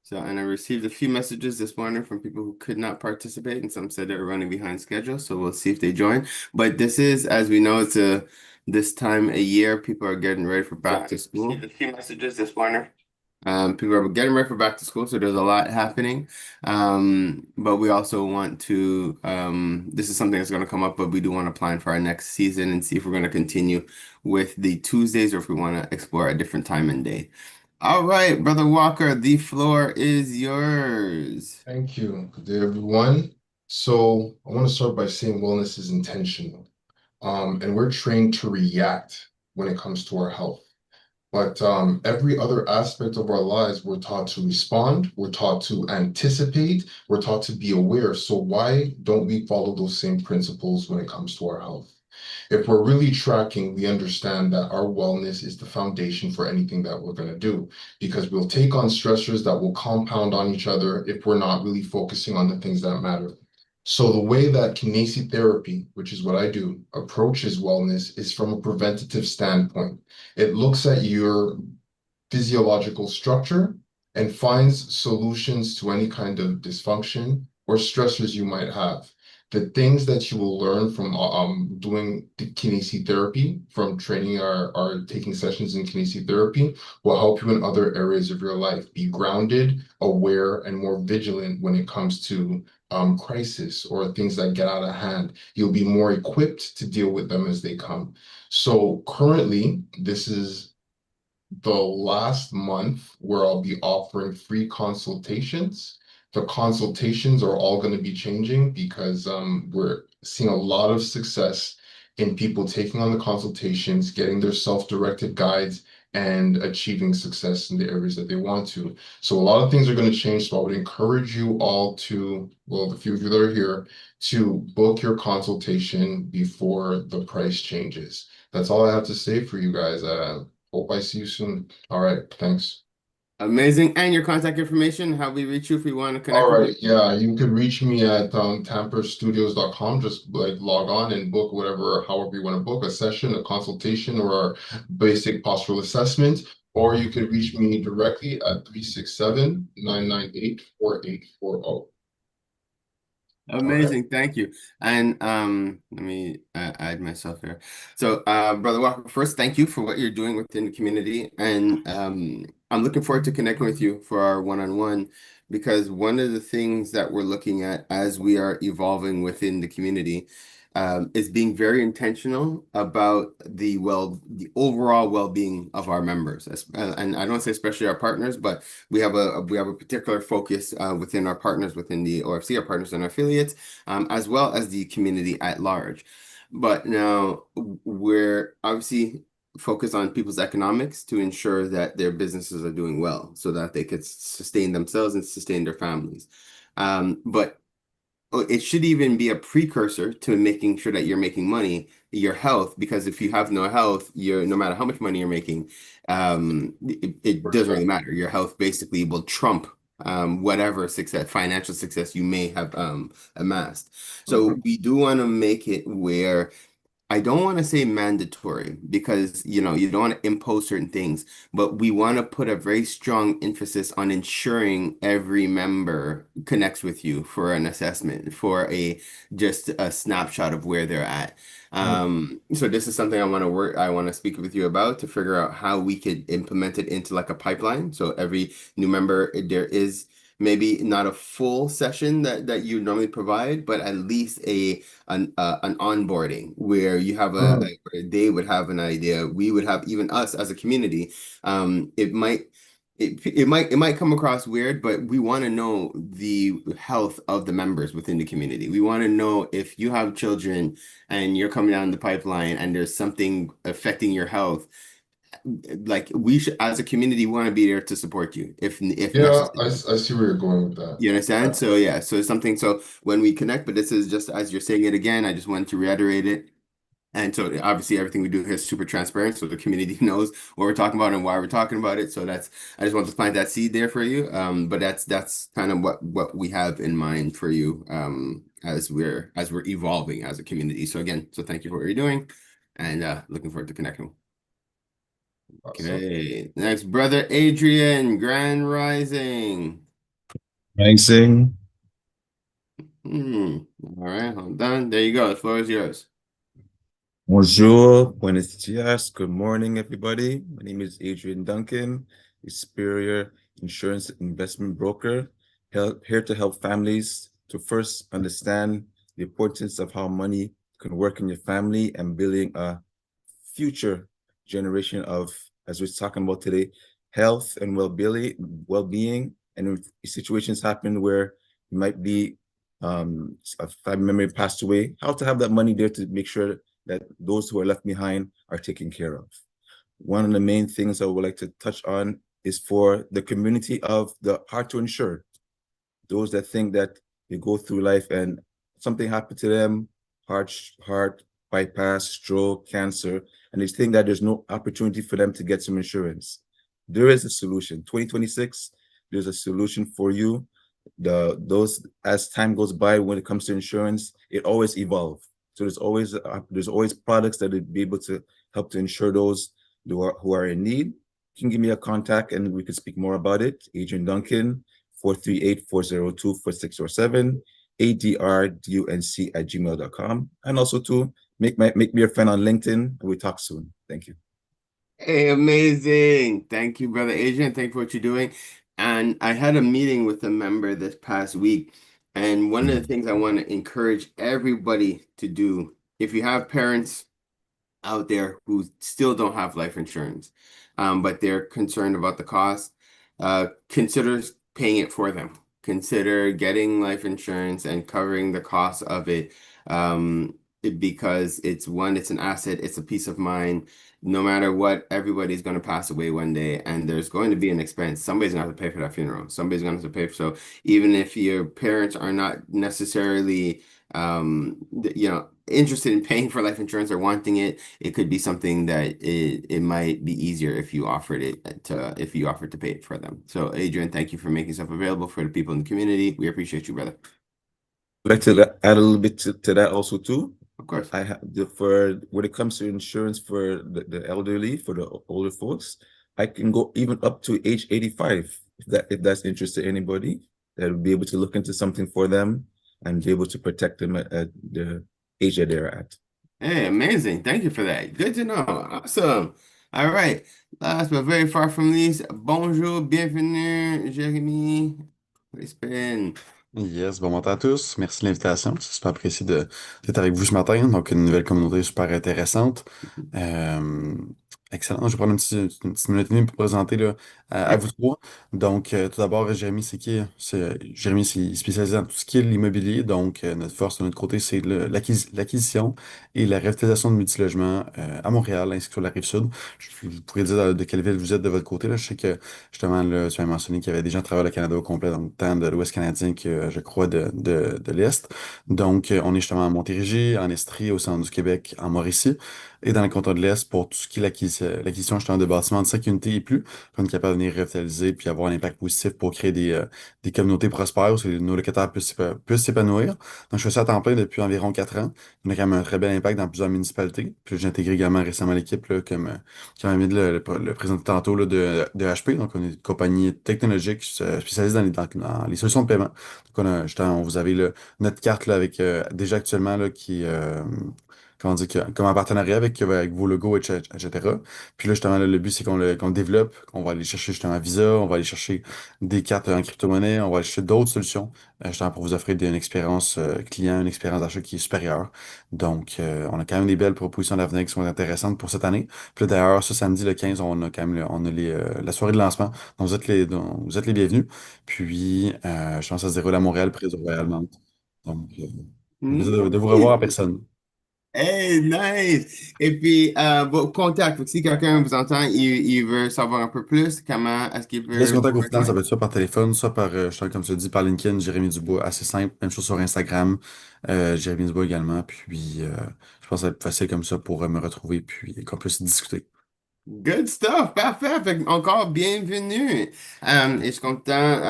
So, and I received a few messages this morning from people who could not participate, and some said they were running behind schedule. So we'll see if they join. But this is, as we know, it's a this time a year, people are getting ready for back to school. Received a few messages this morning. People are getting ready for back to school, so there's a lot happening. But we also want to, this is something that's going to come up, but we do want to plan for our next season and see if we're going to continue with the Tuesdays or if we want to explore a different time and day. All right, Brother Walker, the floor is yours. Thank you. Good day, everyone. So I want to start by saying wellness is intentional. And we're trained to react when it comes to our health. But every other aspect of our lives, we're taught to respond, we're taught to anticipate, we're taught to be aware. So why don't we follow those same principles when it comes to our health? If we're really tracking, we understand that our wellness is the foundation for anything that we're going to do because we'll take on stressors that will compound on each other if we're not really focusing on the things that matter. So the way that kinesiotherapy, which is what I do, approaches wellness is from a preventative standpoint. It looks at your physiological structure and finds solutions to any kind of dysfunction or stressors you might have. The things that you will learn from doing the kinesiotherapy, from training or taking sessions in kinesiotherapy, will help you in other areas of your life. Be grounded, aware, and more vigilant when it comes to crisis or things that get out of hand. You'll be more equipped to deal with them as they come. So currently, this is the last month where I'll be offering free consultations. The consultations are all going to be changing because we're seeing a lot of success in people taking on the consultations, getting their self-directed guides, and achieving success in the areas that they want to. So a lot of things are going to change. So I would encourage you all to, well, the few of you that are here, to book your consultation before the price changes. That's all I have to say for you guys. Hope I see you soon. All right, thanks. Amazing. And your contact information, how we reach you if we want to All connect with right, you. yeah, you could reach me at tamperstudios.com. Just like log on and book whatever, however you want to book a session, a consultation, or a basic postural assessment. Or you could reach me directly at 367-998-4840. All right. Amazing, thank you. And let me add myself here. So, Brother Walker, first, thank you for what you're doing within the community, and I'm looking forward to connecting with you for our one-on-one because one of the things that we're looking at as we are evolving within the community is being very intentional about the overall well-being of our members, and I don't say especially our partners, but we have a particular focus within our partners within the OFC, our partners and our affiliates, as well as the community at large. But now we're obviously focused on people's economics to ensure that their businesses are doing well, so that they could sustain themselves and sustain their families. But it should even be a precursor to making sure that you're making money, your health, because if you have no health, you're no matter how much money you're making, it doesn't really matter. Your health basically will trump whatever success, financial success you may have amassed. So Mhm. we do want to make it where I don't want to say mandatory because you don't want to impose certain things, but we want to put a very strong emphasis on ensuring every member connects with you for an assessment, for a just a snapshot of where they're at. So this is something I want to speak with you about to figure out how we could implement it into like a pipeline. So every new member, there is maybe not a full session that you normally provide, but at least an onboarding where you have Mhm. like where they would have an idea, we would have even us as a community. It might come across weird, but we want to know the health of the members within the community. We want to know if you have children and you're coming down the pipeline and there's something affecting your health, like we should as a community want to be there to support you if Yeah, I necessary. see where you're going with that. You understand? Yeah. So yeah, so it's something. So when we connect, but this is just as you're saying it again, I just wanted to reiterate it. And so obviously everything we do here is super transparent, so the community knows what we're talking about and why we're talking about it. So that's I just want to plant that seed there for you. But that's kind of what we have in mind for you as we're evolving as a community. So again, so thank you for what you're doing, and looking forward to connecting. Awesome. Okay, next brother Adrian, Grand Rising. Amazing. Hmm. All right, hold on. There you go. The floor is yours. Bonjour, buenos dias, good morning, everybody. My name is Adrian Duncan, a superior insurance investment broker, here to help families to first understand the importance of how money can work in your family and building a future generation of, as we're talking about today, health and well-being, and if situations happen where you might be a family member passed away, how to have that money there to make sure that those who are left behind are taken care of. One of the main things I would like to touch on is for the community of the hard to insure, those that think that they go through life and something happened to them, heart bypass, stroke, cancer, and they think that there's no opportunity for them to get some insurance. There is a solution. 2026, there's a solution for you. Those as time goes by, when it comes to insurance, it always evolves. So there's always products that would be able to help to insure those who are in need. You can give me a contact and we could speak more about it. Adrian Duncan, 438-402-4647, adrdunc@gmail.com. And also to make me a friend on LinkedIn, and we talk soon. Thank you. Hey, amazing. Thank you, Brother Adrian. Thank you for what you're doing. And I had a meeting with a member this past week. And one of the things I want to encourage everybody to do, if you have parents out there who still don't have life insurance, but they're concerned about the cost, consider paying it for them. Consider getting life insurance and covering the cost of it, because it's an asset, it's a peace of mind. No matter what, everybody's going to pass away one day, and there's going to be an expense. Somebody's going to have to pay for that funeral. Somebody's going to have to pay for. So even if your parents are not necessarily interested in paying for life insurance or wanting it, it could be something that it might be easier if you offered to pay it for them. So Adrian, thank you for making yourself available for the people in the community. We appreciate you, brother. I'd like to add a little bit to that also too. Of course. I have for when it comes to insurance for the elderly, for the older folks, I can go even up to age 85 if that's interest to anybody that would be able to look into something for them and be able to protect them at the age that they're at. Hey, amazing. Thank you for that. Good to know. Awesome. All right. Last but very far from least, bonjour, bienvenue, Jérémy. Crispin. Yes, bon matin à tous. Merci de l'invitation. C'est super apprécié d'être avec vous ce matin. Donc, une nouvelle communauté super intéressante. Euh, Excellent. Je vais prendre une petite minute et demie pour présenter là, à vous trois. Donc, tout d'abord, Jérémy, c'est qui? Jérémy, c'est spécialisé dans tout ce qui est l'immobilier. Donc, notre force de notre côté, c'est l'acquisition et la revitalisation de multilogements à Montréal, ainsi que sur la Rive-Sud. Vous pourriez dire de quelle ville vous êtes de votre côté. Là. Je sais que justement, là, tu as mentionné qu'il y avait des gens qui travaillent au Canada au complet, donc tant de l'Ouest canadien que, je crois, de l'Est. Donc, on est justement à Montérégie, en Estrie, au centre du Québec, en Mauricie, et dans le canton de l'Est pour tout ce qui est l'acquisition justement de bâtiments de 5 unités et plus, pour être capable de venir revitaliser puis avoir un impact positif pour créer des communautés prospères où nos locataires puissent s'épanouir. Donc, je fais ça à temps plein depuis environ 4 ans. On a quand même un très bel impact dans plusieurs municipalités. Puis j'ai intégré également récemment l'équipe, là, comme Hamid le présenté tantôt là, de HP. Donc, on est une compagnie technologique spécialisée dans les solutions de paiement. Donc, justement, vous avez là, notre carte là, avec déjà actuellement là, comment dire, comme un partenariat avec vos logos, etc. Puis là, justement, là, le but, c'est qu'on le développe, qu'on va aller chercher justement Visa, on va aller chercher des cartes en crypto-monnaie, on va aller chercher d'autres solutions, justement pour vous offrir une expérience client, une expérience d'achat qui est supérieure. Donc, on a quand même des belles propositions d'avenir qui sont intéressantes pour cette année. Puis là, d'ailleurs, ce samedi, le 15, on a quand même on a la soirée de lancement. Donc, vous êtes les bienvenus. Puis, je pense que ça se déroule à Montréal, près du Royal Mount. Donc, un plaisir de vous revoir en Nice. personne. Hey, nice. Et puis, vos contacts. Donc, si quelqu'un vous entend, il veut savoir un peu plus, comment est-ce qu'il Reste peut contact vous au final, ça rejoindre? peut être soit par téléphone, soit par, comme tu as dit, par LinkedIn, Jérémy Dubois, assez simple. Même chose sur Instagram, Jérémy Dubois également. Puis, je pense que ça va être facile comme ça pour me retrouver, puis qu'on puisse discuter. Good stuff, parfait. Fait que encore bienvenue. Et je suis content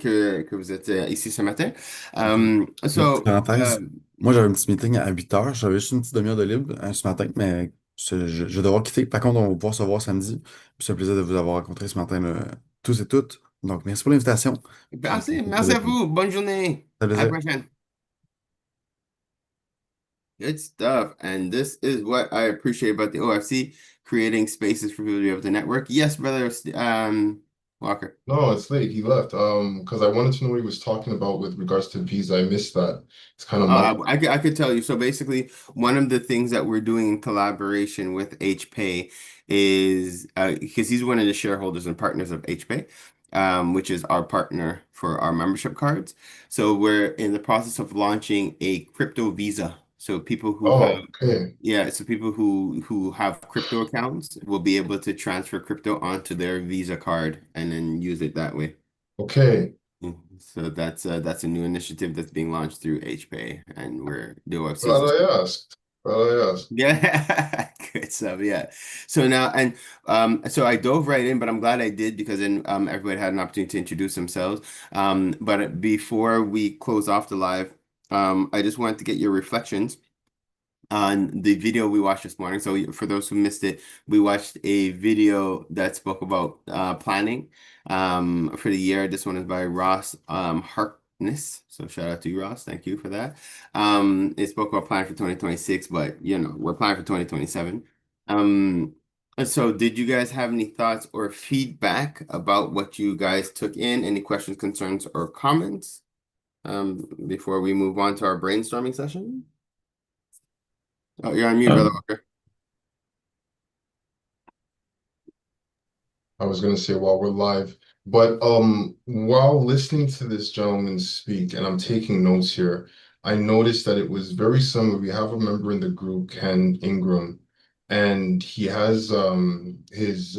que vous êtes ici ce matin. Une petite So, parenthèse, moi j'avais un petit meeting à 8 heures, j'avais juste une petite demi-heure de libre ce matin, mais je vais devoir quitter. Par contre, on va pouvoir se voir samedi. Puis c'est un plaisir de vous avoir rencontré ce matin, là, tous et toutes. Donc, merci pour l'invitation. Puis, Merci, au plaisir merci à d'être là. vous. Bonne journée. Ça À la plaisir. prochaine. Good stuff. And this is what I appreciate about the OFC, creating spaces for people to be able to network. Yes, brother, Walker. No, it's late. He left. Because I wanted to know what he was talking about with regards to visa. I missed that. It's kind of muffled. I could tell you. So basically, one of the things that we're doing in collaboration with HPay is because he's one of the shareholders and partners of HPay, which is our partner for our membership cards. So we're in the process of launching a crypto visa. So people who have Oh, okay. Yeah, so people who have crypto accounts will be able to transfer crypto onto their Visa card and then use it that way. Okay. So that's a new initiative that's being launched through HPay, and we're the OFC is Glad I asked. Glad I asked. yeah, good stuff. Yeah. So now and so I dove right in, but I'm glad I did because then everybody had an opportunity to introduce themselves. But before we close off the live, I just wanted to get your reflections on the video we watched this morning. So for those who missed it, we watched a video that spoke about planning for the year. This one is by Ross Harkness. So shout out to you, Ross. Thank you for that. It spoke about planning for 2026, but you know, we're planning for 2027. Um, so did you guys have any thoughts or feedback about what you guys took in? Any questions, concerns, or comments before we move on to our brainstorming session? Oh, you're on mute, Brother Walker. I was gonna say while we're live, but while listening to this gentleman speak, and I'm taking notes here, I noticed that it was very similar. We have a member in the group, Ken Ingram, and he has his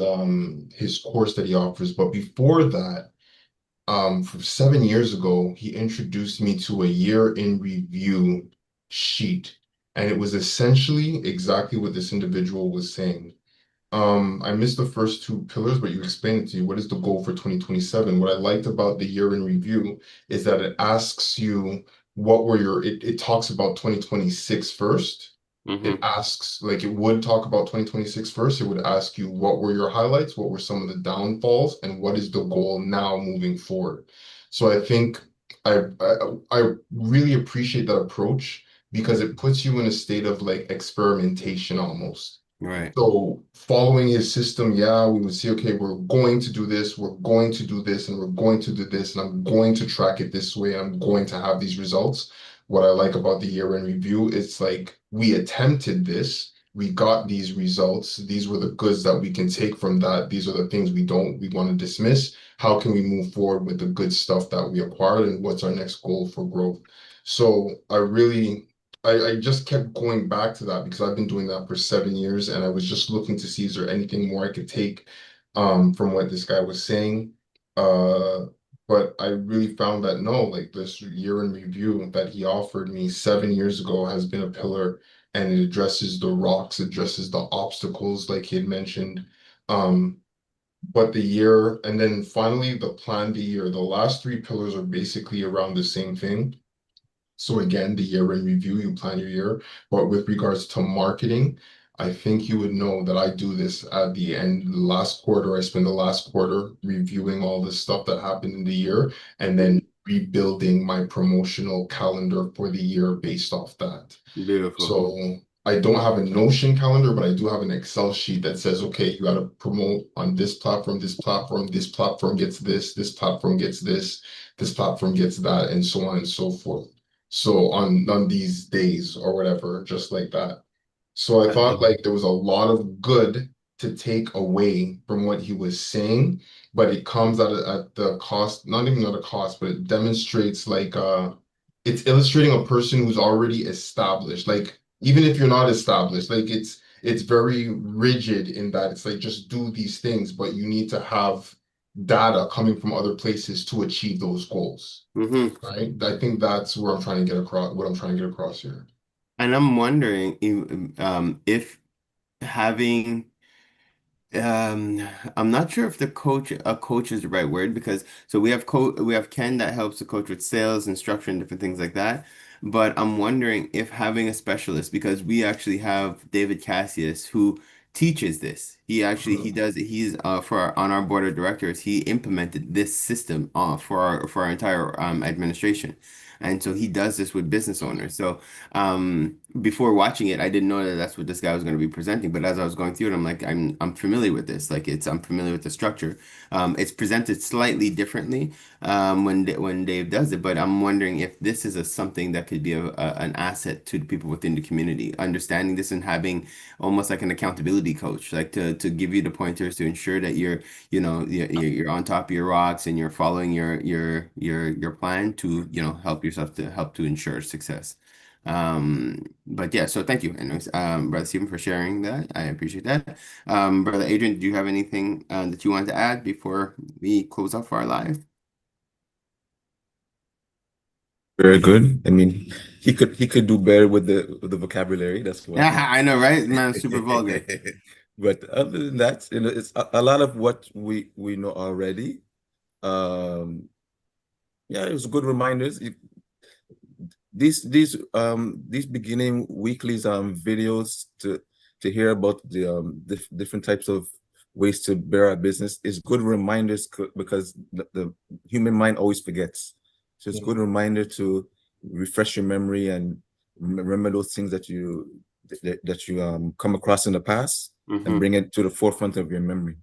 course that he offers. But before that, from 7 years ago, he introduced me to a year in review sheet, and it was essentially exactly what this individual was saying. I missed the first two pillars, but you explained it to you. What is the goal for 2027? What I liked about the year in review is that it asks you what were it talks about 2026 first. It Mm-hmm. asks, like it would talk about 2026 first. It would ask you what were your highlights, what were some of the downfalls, and what is the goal now moving forward. So I think I really appreciate that approach because it puts you in a state of like experimentation almost. Right. So following his system, yeah, we would see, okay, we're going to do this, we're going to do this, and we're going to do this, and I'm going to track it this way, and I'm going to have these results. What I like about the year in review, it's like we attempted this, we got these results, these were the goods that we can take from that, these are the things we want to dismiss. How can we move forward with the good stuff that we acquired, and what's our next goal for growth? So I just kept going back to that because I've been doing that for 7 years, and I was just looking to see is there anything more I could take from what this guy was saying. Uh, but I really found that no, like this year in review that he offered me 7 years ago has been a pillar, and it addresses the rocks, addresses the obstacles, like he had mentioned. Um, but the year, and then finally the plan the year, the last three pillars are basically around the same thing. So again, the year in review, you plan your year. But with regards to marketing, I think you would know that I do this at the end, the last quarter. I spend the last quarter reviewing all the stuff that happened in the year and then rebuilding my promotional calendar for the year based off that. Beautiful. So I don't have a Notion calendar, but I do have an Excel sheet that says, okay, you got to promote on this platform, this platform gets this platform gets this platform gets that, and so on and so forth. So on these days or whatever, just like that. So I I thought love it. like there was a lot of good to take away from what he was saying, but it comes at the cost, not even at a cost, but it demonstrates like it's illustrating a person who's already established. Like even if you're not established, like it's very rigid in that it's like just do these things, but you need to have data coming from other places to achieve those goals. Mm-hmm. Right? I think that's where I'm trying to get across what I'm trying to get across here. And I'm wondering if having I'm not sure if a coach is the right word because so we have Ken that helps the coach with sales and structure and different things like that. But I'm wondering if having a specialist because we actually have David Cassius who teaches this. He does he's for on our board of directors, he implemented this system for our entire administration. And so he does this with business owners. So before watching it, I didn't know that that's what this guy was going to be presenting. But as I was going through it, I'm like, I'm familiar with this. Like I'm familiar with the structure. It's presented slightly differently when Dave does it, but I'm wondering if this is something that could be an asset to the people within the community, understanding this and having almost like an accountability coach, like to give you the pointers to ensure that you're on top of your rocks and you're following your plan to help yourself to help to ensure success. But yeah, so thank you, anyways, Brother Stephen, for sharing that. I appreciate that. Brother Adrian, do you have anything that you want to add before we close off our live? Very good. I mean, he could do better with the vocabulary. That's why. Yeah, I know, right? Man, super vulgar. But other than that, it's a lot of what we know already. Um, yeah, it was good reminders. These beginning weeklies videos to hear about the different types of ways to bear our business is good reminders because the human mind always forgets. So it's Yeah. good reminder to refresh your memory and remember those things that you come across in the past and Hmm. bring it to the forefront of your memory.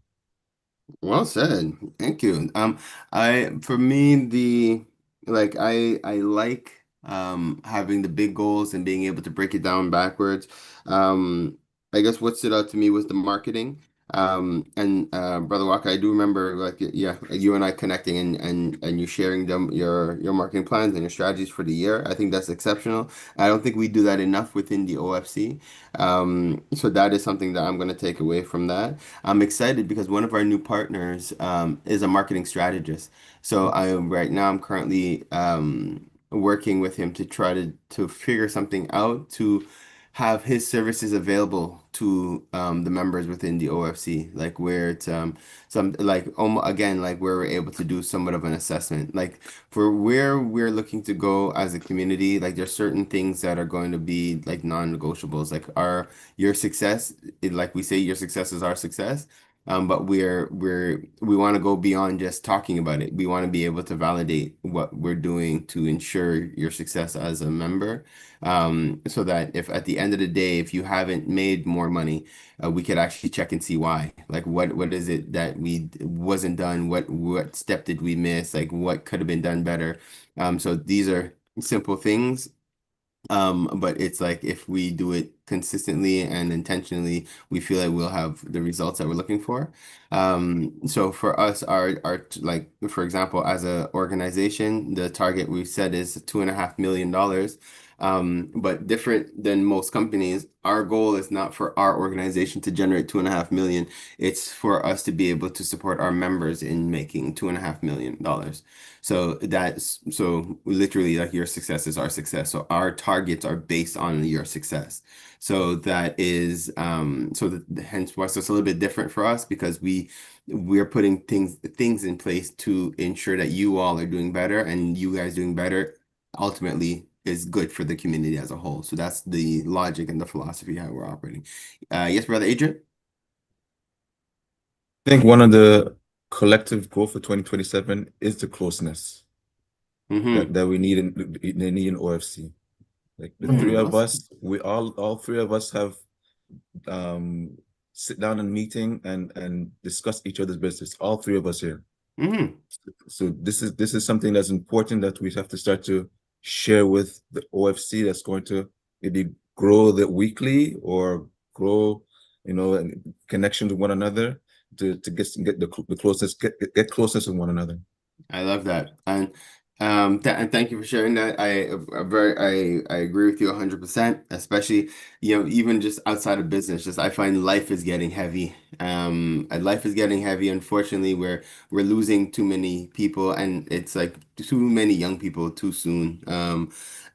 Well said. Thank you. For me, I like having the big goals and being able to break it down backwards. Um, I guess what stood out to me was the marketing. And Brother Walker, I do remember yeah, you and I connecting and you sharing your marketing plans and your strategies for the year. I think that's exceptional. I don't think we do that enough within the OFC. So that is something that I'm going to take away from that. I'm excited because one of our new partners is a marketing strategist. So right now I'm currently working with him to try to figure something out to have his services available to the members within the OFC, like where it's again, like where we're able to do somewhat of an assessment, like for where we're looking to go as a community. Like there's certain things that are going to be like non-negotiables, like your success, like we say, your success is our success. But we want to go beyond just talking about it. We want to be able to validate what we're doing to ensure your success as a member. So that if at the end of the day, if you haven't made more money, we could actually check and see why. Like what is it that we wasn't done? What step did we miss? Like what could have been done better? So these are simple things, but it's like if we do it consistently and intentionally, we feel like we'll have the results that we're looking for. So for us, like for example, as a organization, the target we set is $2.5 million. But different than most companies, our goal is not for our organization to generate 2.5 million. It's for us to be able to support our members in making $2.5 million. So literally like your success is our success. So our targets are based on your success. So that is hence why it's a little bit different for us because we're putting things in place to ensure that you all are doing better and you guys doing better ultimately is good for the community as a whole. So that's the logic and the philosophy how we're operating. Yes, Brother Adrian? I think one of the collective goal for 2027 is the closeness Mm-hmm. that we need in OFC. Like the three Well of said. us, we all three of us have um sit down in a meeting and discuss each other's business. All three of us here. Mm-hmm. So this is something that's important that we have to start to share with the OFC that's going to maybe grow the weekly or grow, connection to one another to get the closest get closeness to one another. I love that. And and thank you for sharing that. I agree with you 100%, especially, even just outside of business, just I find life is getting heavy. And life is getting heavy. Unfortunately, we're losing too many people and it's like too many young people too soon.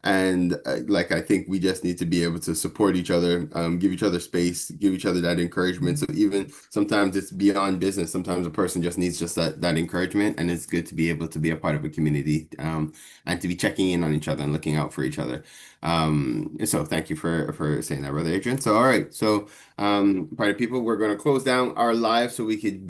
And like I think we just need to be able to support each other, give each other space, give each other that encouragement. So even sometimes it's beyond business. Sometimes a person just needs just that encouragement, and it's good to be able to be a part of a community, and to be checking in on each other and looking out for each other. So thank you for saying that, Brother Adrian. So all right, so party people, we're going to close down. down our live so we could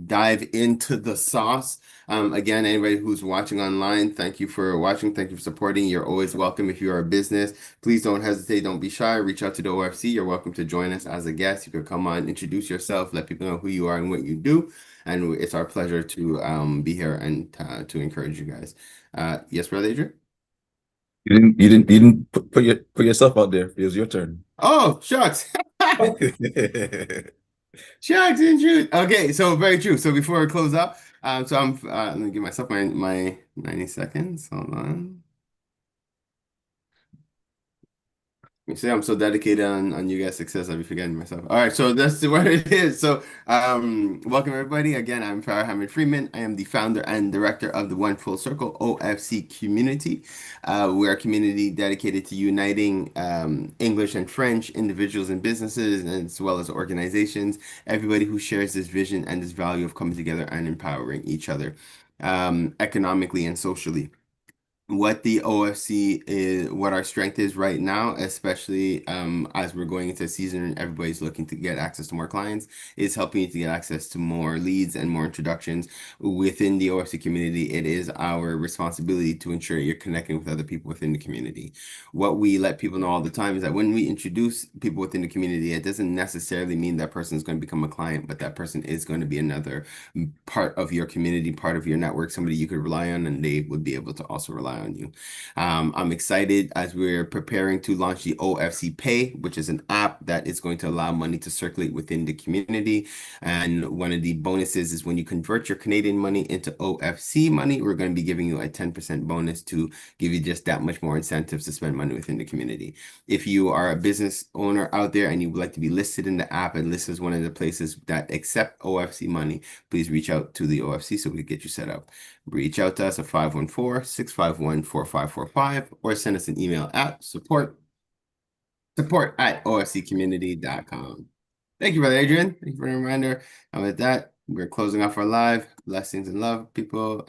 dive into the sauce. Again, anybody who's watching online, thank you for watching. Thank you for supporting. You're always welcome if you are a business. Please don't hesitate. Don't be shy. Reach out to the OFC. You're welcome to join us as a guest. You could come on, introduce yourself, let people know who you are and what you do. And it's our pleasure to be here and to encourage you guys. Yes, Brother Adrian? You didn't put yourself out there. It was your turn. Oh, shucks. Shucks and shoot. Okay, so very true. So before I close up, so I'm let me give myself my 90 seconds. Hold on. You see, I'm so dedicated on you guys' success, I'll be forgetting myself. All right, so that's what it is. So, welcome everybody. Again, I'm Pharaoh Hamid-Freeman. I am the founder and director of the One Full Circle OFC community. We're a community dedicated to uniting English and French individuals and businesses, as well as organizations. Everybody who shares this vision and this value of coming together and empowering each other, economically and socially. What the OFC is, what our strength is right now, especially as we're going into a season and everybody's looking to get access to more clients, is helping you to get access to more leads and more introductions within the OFC community. It is our responsibility to ensure you're connecting with other people within the community. What we let people know all the time is that when we introduce people within the community, it doesn't necessarily mean that person is going to become a client, but that person is going to be another part of your community, part of your network, somebody you could rely on, and they would be able to also rely on you. I'm excited as we're preparing to launch the OFC Pay, which is an app that is going to allow money to circulate within the community. And one of the bonuses is when you convert your Canadian money into OFC money, we're going to be giving you a 10% bonus to give you just that much more incentives to spend money within the community. If you are a business owner out there and you would like to be listed in the app and listed as one of the places that accept OFC money, please reach out to the OFC so we can get you set up. Reach out to us at 514-651-4545 or send us an email at support@ofccommunity.com. Thank you, Brother Adrian. Thank you for the reminder. And with that, we're closing off our live. Blessings and love, people.